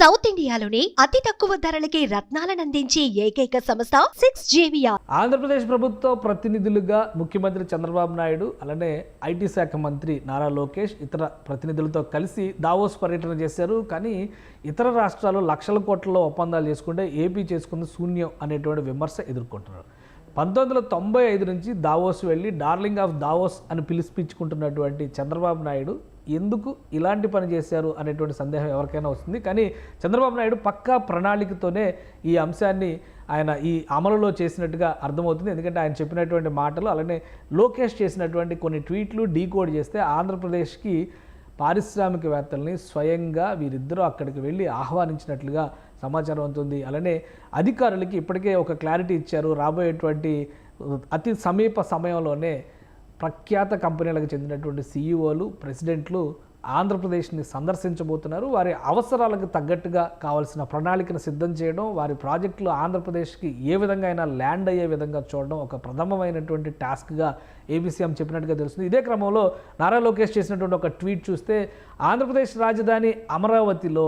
South ఇండియాలోనే అతి తక్కువ ధరలకి రత్నాలనందించే ఏకైక సంస్థ 6JVR. ఆంధ్రప్రదేశ్ ప్రభుత్వ ప్రతినిధులుగా ముఖ్యమంత్రి చంద్రబాబు నాయుడు అలానే ఐటీ శాఖ మంత్రి నారా లోకేష్ ఇతర ప్రతినిధులతో కలిసి దావోస్ పర్యటన చేశారు. కానీ ఇతర రాష్ట్రాలు లక్షల కోట్లలో ఒప్పందాలు చేసుకుంటే ఏపీ చేసుకుంది శూన్యం అనేటువంటి విమర్శ ఎదుర్కొంటున్నారు. 1995 నుంచి దావోస్ వెళ్ళి డార్లింగ్ ఆఫ్ దావోస్ అని పిలిపించుకుంటున్నటువంటి చంద్రబాబు నాయుడు ఎందుకు ఇలాంటి పని చేశారు అనేటువంటి సందేహం ఎవరికైనా వస్తుంది. కానీ చంద్రబాబు నాయుడు పక్కా ప్రణాళికతోనే ఈ అంశాన్ని ఆయన ఈ అమలులో చేసినట్టుగా అర్థమవుతుంది. ఎందుకంటే ఆయన చెప్పినటువంటి మాటలు అలానే లోకేష్ చేసినటువంటి కొన్ని ట్వీట్లు డీకోడ్ చేస్తే ఆంధ్రప్రదేశ్కి పారిశ్రామికవేత్తల్ని స్వయంగా వీరిద్దరూ అక్కడికి వెళ్ళి ఆహ్వానించినట్లుగా సమాచారం అవుతుంది. అలానే అధికారులకి ఇప్పటికే ఒక క్లారిటీ ఇచ్చారు. రాబోయేటువంటి అతి సమీప సమయంలోనే ప్రఖ్యాత కంపెనీలకు చెందినటువంటి సీఈఓలు ప్రెసిడెంట్లు ఆంధ్రప్రదేశ్ని సందర్శించబోతున్నారు. వారి అవసరాలకు తగ్గట్టుగా కావాల్సిన ప్రణాళికను సిద్ధం చేయడం, వారి ప్రాజెక్టులు ఆంధ్రప్రదేశ్కి ఏ విధంగా అయినా ల్యాండ్ అయ్యే విధంగా చూడడం ఒక ప్రథమమైనటువంటి టాస్క్గా ఏపీ సీఎం చెప్పినట్టుగా తెలుస్తుంది. ఇదే క్రమంలో నారా లోకేష్ చేసినటువంటి ఒక ట్వీట్ చూస్తే ఆంధ్రప్రదేశ్ రాజధాని అమరావతిలో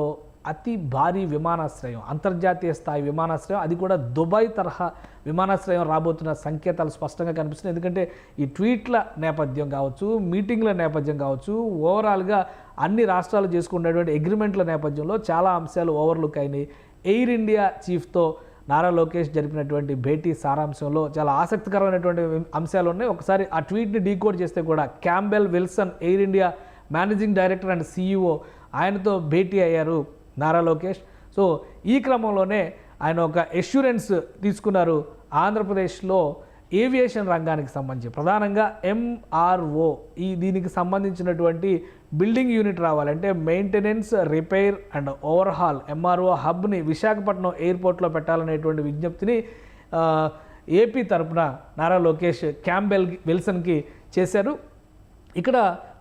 అతి భారీ విమానాశ్రయం, అంతర్జాతీయ స్థాయి విమానాశ్రయం, అది కూడా దుబాయ్ తరహా విమానాశ్రయం రాబోతున్న సంకేతాలు స్పష్టంగా కనిపిస్తున్నాయి. ఎందుకంటే ఈ ట్వీట్ల నేపథ్యం కావచ్చు, మీటింగ్ల నేపథ్యం కావచ్చు, ఓవరాల్గా అన్ని రాష్ట్రాలు చేసుకునేటువంటి అగ్రిమెంట్ల నేపథ్యంలో చాలా అంశాలు ఓవర్లుక్ అయినాయి. ఎయిర్ ఇండియా చీఫ్తో నారా లోకేష్ జరిపినటువంటి భేటీ సారాంశంలో చాలా ఆసక్తికరమైనటువంటి అంశాలు ఉన్నాయి. ఒకసారి ఆ ట్వీట్ని డీకోడ్ చేస్తే కూడా Campbell Wilson air India managing director and CEO ఆయనతో భేటీ అయ్యారు నారా లోకేష్. సో ఈ క్రమంలోనే ఆయన ఒక ఎష్యూరెన్స్ తీసుకున్నారు. ఆంధ్రప్రదేశ్లో ఏవియేషన్ రంగానికి సంబంధించి ప్రధానంగా ఎంఆర్ఓ దీనికి సంబంధించినటువంటి బిల్డింగ్ యూనిట్ రావాలంటే maintenance, repair and overhaul MRO హబ్ని విశాఖపట్నం ఎయిర్పోర్ట్లో పెట్టాలనేటువంటి విజ్ఞప్తిని ఏపీ తరపున నారా లోకేష్ క్యాంబెల్ విల్సన్కి చేశారు. ఇక్కడ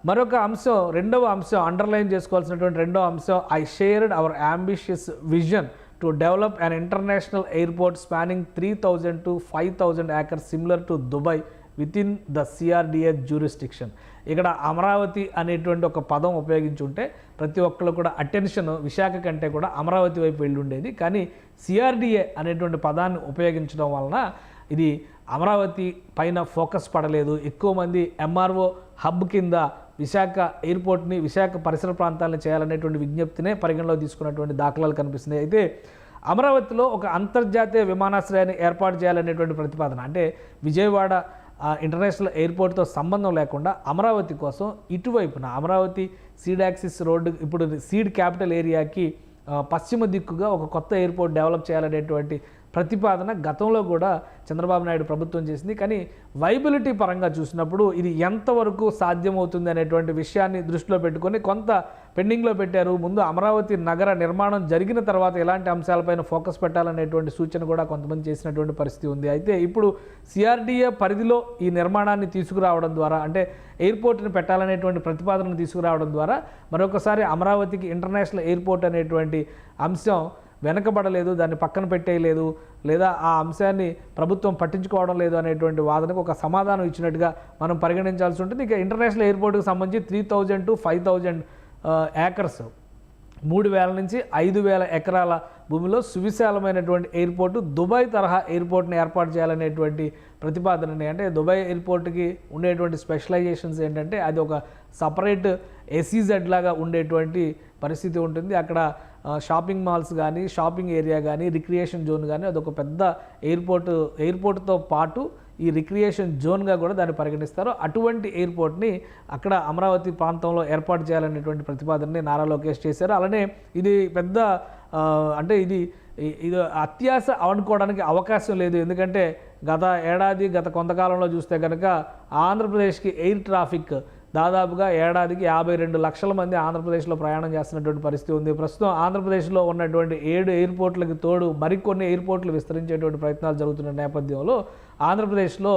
మరొక అంశం, రెండవ అంశం అండర్లైన్ చేసుకోవాల్సినటువంటి రెండవ అంశం, I shared our ambitious vision to develop an international airport spanning 3,000 to 5,000 acres similar to Dubai with in the CRDA jurisdiction. ఇక్కడ అమరావతి అనేటువంటి ఒక పదం ఉపయోగించుంటే ప్రతి ఒక్కరు కూడా అటెన్షన్ విశాఖ కంటే కూడా అమరావతి వైపు వెళ్ళి ఉండేది. కానీ సిఆర్డిఏ అనేటువంటి పదాన్ని ఉపయోగించడం వలన ఇది అమరావతి పైన ఫోకస్ పడలేదు. ఎక్కువ మంది ఎంఆర్ఓ హబ్ కింద విశాఖ ఎయిర్పోర్ట్ని, విశాఖ పరిసర ప్రాంతాలను చేయాలనేటువంటి విజ్ఞప్తినే పరిగణలో తీసుకున్నటువంటి దాఖలాలు కనిపిస్తున్నాయి. అయితే అమరావతిలో ఒక అంతర్జాతీయ విమానాశ్రయాన్ని ఏర్పాటు చేయాలనేటువంటి ప్రతిపాదన, అంటే విజయవాడ ఇంటర్నేషనల్ ఎయిర్పోర్ట్తో సంబంధం లేకుండా అమరావతి కోసం ఇటువైపున అమరావతి సీడ్ యాక్సిస్ రోడ్డు, ఇప్పుడు సీడ్ క్యాపిటల్ ఏరియాకి పశ్చిమ దిక్కుగా ఒక కొత్త ఎయిర్పోర్ట్ డెవలప్ చేయాలనేటువంటి ప్రతిపాదన గతంలో కూడా చంద్రబాబు నాయుడు ప్రభుత్వం చేసింది. కానీ వైబిలిటీ పరంగా చూసినప్పుడు ఇది ఎంతవరకు సాధ్యమవుతుంది అనేటువంటి విషయాన్ని దృష్టిలో పెట్టుకొని కొంత పెండింగ్లో పెట్టారు. ముందు అమరావతి నగర నిర్మాణం జరిగిన తర్వాత ఎలాంటి అంశాలపైన ఫోకస్ పెట్టాలనేటువంటి సూచన కూడా కొంతమంది చేసినటువంటి పరిస్థితి ఉంది. అయితే ఇప్పుడు సిఆర్డిఏ పరిధిలో ఈ నిర్మాణాన్ని తీసుకురావడం ద్వారా, అంటే ఎయిర్పోర్ట్ని పెట్టాలనేటువంటి ప్రతిపాదనను తీసుకురావడం ద్వారా మరొకసారి అమరావతికి ఇంటర్నేషనల్ ఎయిర్పోర్ట్ అనేటువంటి అంశం వెనకబడలేదు, దాన్ని పక్కన పెట్టేయలేదు, లేదా ఆ అంశాన్ని ప్రభుత్వం పట్టించుకోవడం లేదు అనేటువంటి వాదనకు ఒక సమాధానం ఇచ్చినట్టుగా మనం పరిగణించాల్సి ఉంటుంది. ఇక ఇంటర్నేషనల్ ఎయిర్పోర్ట్కి సంబంధించి 3,000 to 5,000 acres 3,000 నుంచి 5,000 ఎకరాల భూమిలో సువిశాలమైనటువంటి ఎయిర్పోర్టు, దుబాయ్ తరహా ఎయిర్పోర్ట్ని ఏర్పాటు చేయాలనేటువంటి ప్రతిపాదనని, అంటే దుబాయ్ ఎయిర్పోర్ట్కి ఉండేటువంటి స్పెషలైజేషన్స్ ఏంటంటే అది ఒక సపరేట్ ఎస్ఈజెడ్ లాగా ఉండేటువంటి పరిస్థితి ఉంటుంది. అక్కడ షాపింగ్ మాల్స్ కానీ, షాపింగ్ ఏరియా కానీ, రిక్రియేషన్ జోన్ కానీ, అదొక పెద్ద ఎయిర్పోర్ట్తో పాటు ఈ రిక్రియేషన్ జోన్గా కూడా దాన్ని పరిగణిస్తారు. అటువంటి ఎయిర్పోర్ట్ని అక్కడ అమరావతి ప్రాంతంలో ఏర్పాటు చేయాలనేటువంటి ప్రతిపాదనని నారా లోకేష్ చేశారు. అలానే ఇది పెద్ద అంటే ఇది అత్యాశ అనుకోవడానికి అవకాశం లేదు. ఎందుకంటే గత కొంతకాలంలో చూస్తే కనుక ఆంధ్రప్రదేశ్కి ఎయిర్ ట్రాఫిక్ దాదాపుగా ఏడాదికి 52 లక్షల మంది ఆంధ్రప్రదేశ్లో ప్రయాణం చేస్తున్నటువంటి పరిస్థితి ఉంది. ప్రస్తుతం ఆంధ్రప్రదేశ్లో ఉన్నటువంటి 7 ఎయిర్పోర్ట్లకు తోడు మరికొన్ని ఎయిర్పోర్ట్లు విస్తరించేటువంటి ప్రయత్నాలు జరుగుతున్న నేపథ్యంలో ఆంధ్రప్రదేశ్లో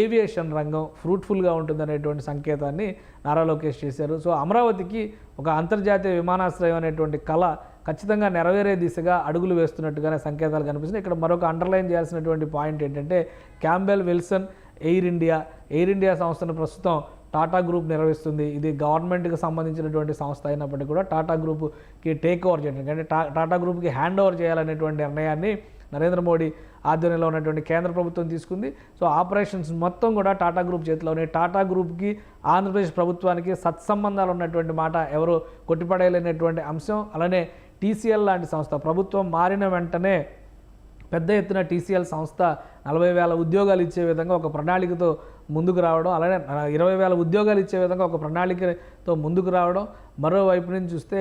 ఏవియేషన్ రంగం ఫ్రూట్ఫుల్గా ఉంటుందనేటువంటి సంకేతాన్ని నారా లోకేష్ చేశారు. సో అమరావతికి ఒక అంతర్జాతీయ విమానాశ్రయం అనేటువంటి కళ ఖచ్చితంగా నెరవేరే దిశగా అడుగులు వేస్తున్నట్టుగానే సంకేతాలు కనిపిస్తున్నాయి. ఇక్కడ మరొక అండర్లైన్ చేయాల్సినటువంటి పాయింట్ ఏంటంటే క్యాంబెల్ విల్సన్ ఎయిర్ ఇండియా సంస్థను ప్రస్తుతం టాటా గ్రూప్ నిర్వహిస్తుంది. ఇది గవర్నమెంట్కి సంబంధించినటువంటి సంస్థ అయినప్పటికీ కూడా టాటా గ్రూప్కి టేక్ ఓవర్ చేయడానికి అంటే టాటా గ్రూప్కి హ్యాండ్ ఓవర్ చేయాలనేటువంటి నిర్ణయాన్ని నరేంద్ర మోడీ ఆధ్వర్యంలో ఉన్నటువంటి కేంద్ర ప్రభుత్వం తీసుకుంది. సో ఆపరేషన్స్ మొత్తం కూడా టాటా గ్రూప్ చేతిలోనే. టాటా గ్రూప్కి ఆంధ్రప్రదేశ్ ప్రభుత్వానికి సత్సంబంధాలు ఉన్నటువంటి మాట ఎవరు కొట్టిపడేయలేనటువంటి అంశం. అలానే టీసీఎల్ లాంటి సంస్థ ప్రభుత్వం మారిన వెంటనే పెద్ద ఎత్తున టీసీఎల్ సంస్థ 40,000 ఉద్యోగాలు ఇచ్చే విధంగా ఒక ప్రణాళికతో ముందుకు రావడం, అలానే 20,000 ఉద్యోగాలు ఇచ్చే విధంగా ఒక ప్రణాళికతో ముందుకు రావడం. మరోవైపు నుంచి చూస్తే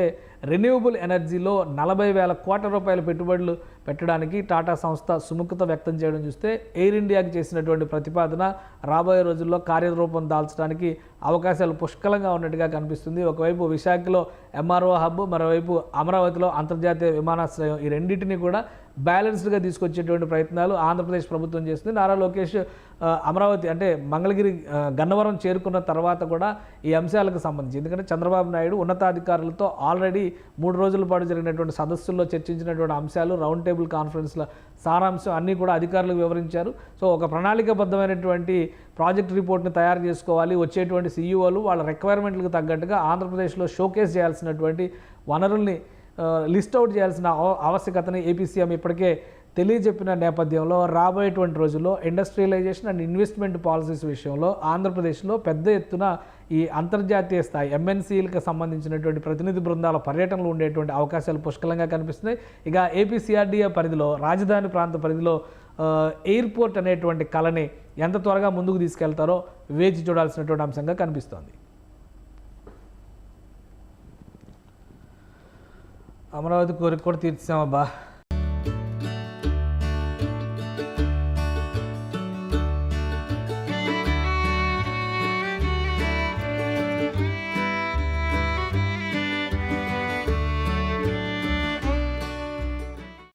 రెన్యూవబుల్ ఎనర్జీలో 40,000 కోట్ల రూపాయల పెట్టుబడులు పెట్టడానికి టాటా సంస్థ సుముఖత వ్యక్తం చేయడం చూస్తే ఎయిర్ ఇండియాకి చేసినటువంటి ప్రతిపాదన రాబోయే రోజుల్లో కార్యరూపం దాల్చడానికి అవకాశాలు పుష్కలంగా ఉన్నట్టుగా కనిపిస్తుంది. ఒకవైపు విశాఖలో ఎంఆర్ఓ హబ్, మరోవైపు అమరావతిలో అంతర్జాతీయ విమానాశ్రయం, ఈ రెండింటినీ కూడా బ్యాలెన్స్డ్గా తీసుకొచ్చేటువంటి ప్రయత్నాలు ఆంధ్రప్రదేశ్ ప్రభుత్వం చేస్తుంది. నారా లోకేష్ అమరావతి అంటే మంగళగిరి గన్నవరం చేరుకున్న తర్వాత కూడా ఈ అంశాలకు సంబంధించి, ఎందుకంటే చంద్రబాబు నాయుడు ఉన్నతాధికారులతో ఆల్రెడీ 3 రోజుల పాటు జరిగినటువంటి సదస్సుల్లో చర్చించినటువంటి అంశాలు, రౌండ్ టేబుల్ కాన్ఫరెన్స్ల సారాంశం అన్నీ కూడా అధికారులకు వివరించారు. సో ఒక ప్రణాళికాబద్ధమైనటువంటి ప్రాజెక్ట్ రిపోర్ట్ని తయారు చేసుకోవాలి. వచ్చేటువంటి సీఈఓలు వాళ్ళ రిక్వైర్మెంట్లకు తగ్గట్టుగా ఆంధ్రప్రదేశ్లో షోకేస్ చేయాల్సినటువంటి వనరుల్ని లిస్ట్ అవుట్ చేయాల్సిన ఆవశ్యకతని ఏపీ సీఎం ఇప్పటికే తెలియజెప్పిన నేపథ్యంలో రాబోయేటువంటి రోజుల్లో ఇండస్ట్రియలైజేషన్ అండ్ ఇన్వెస్ట్మెంట్ పాలసీస్ విషయంలో ఆంధ్రప్రదేశ్లో పెద్ద ఎత్తున ఈ అంతర్జాతీయ స్థాయి ఎంఎన్సీలకు సంబంధించినటువంటి ప్రతినిధి బృందాల పర్యటనలు ఉండేటువంటి అవకాశాలు పుష్కలంగా కనిపిస్తున్నాయి. ఇక ఏపీ సిఆర్డీఏ పరిధిలో, రాజధాని ప్రాంత పరిధిలో ఎయిర్పోర్ట్ అనేటువంటి కళని ఎంత త్వరగా ముందుకు తీసుకెళ్తారో వేచి చూడాల్సినటువంటి అంశంగా కనిపిస్తోంది. అమరావతి కోరిక కూడా తీర్చామబ్బా.